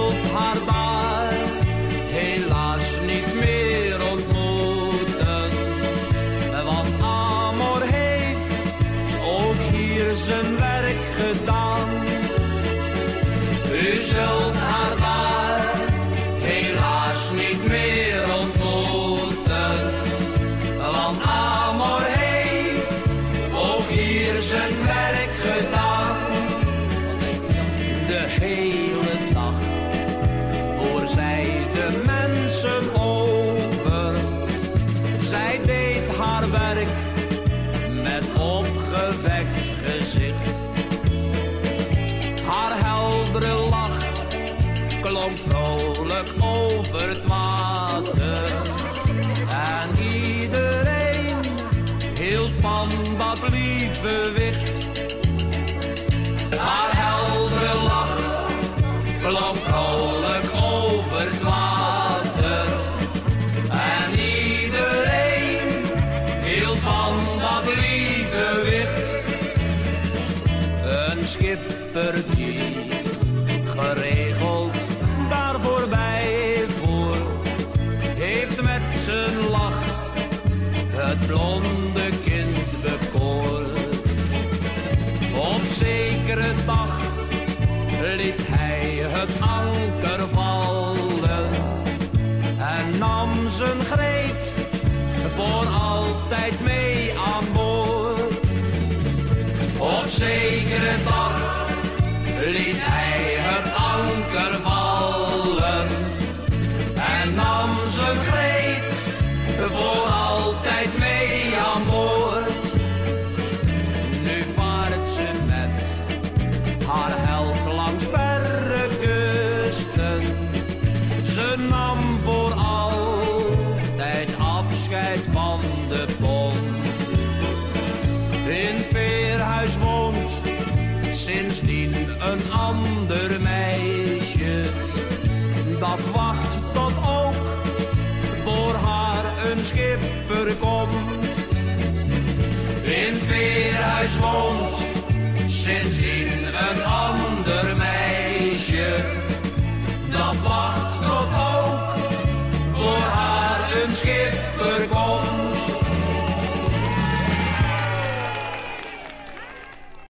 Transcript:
zult haar daar helaas niet meer ontmoeten. Want Amor heeft ook hier zijn werk gedaan. U zult haar daar helaas niet meer ontmoeten. Want Amor heeft ook hier zijn werk gedaan. De hele dag voor zij de mensen over. Zij deed haar werk met opgewekt gezicht. Haar heldere lach klonk vrolijk over het water. En iedereen hield van dat lieve wicht. Haar heldere lach klonk vrolijk over het water. En iedereen hield van dat lieve wicht. Een schipper die geregeld daar voorbij voer, heeft met zijn lach het blonde kind bekoord. Op zekere dag liet hij het anker vallen en nam zijn Greet voor altijd mee aan boord. Op zekere dag liet hij het anker vallen en nam zijn Greet voor altijd mee aan boord. Nu vaart ze met haar held langs verre kusten. Ze nam voor altijd afscheid van de bond. In het veerhuis woont sindsdien een ander meisje. Dat wacht tot ook voor haar een schipper komt. In het veerhuis woont sindsdien een ander meisje. Dat wacht tot ook voor haar een schipper komt.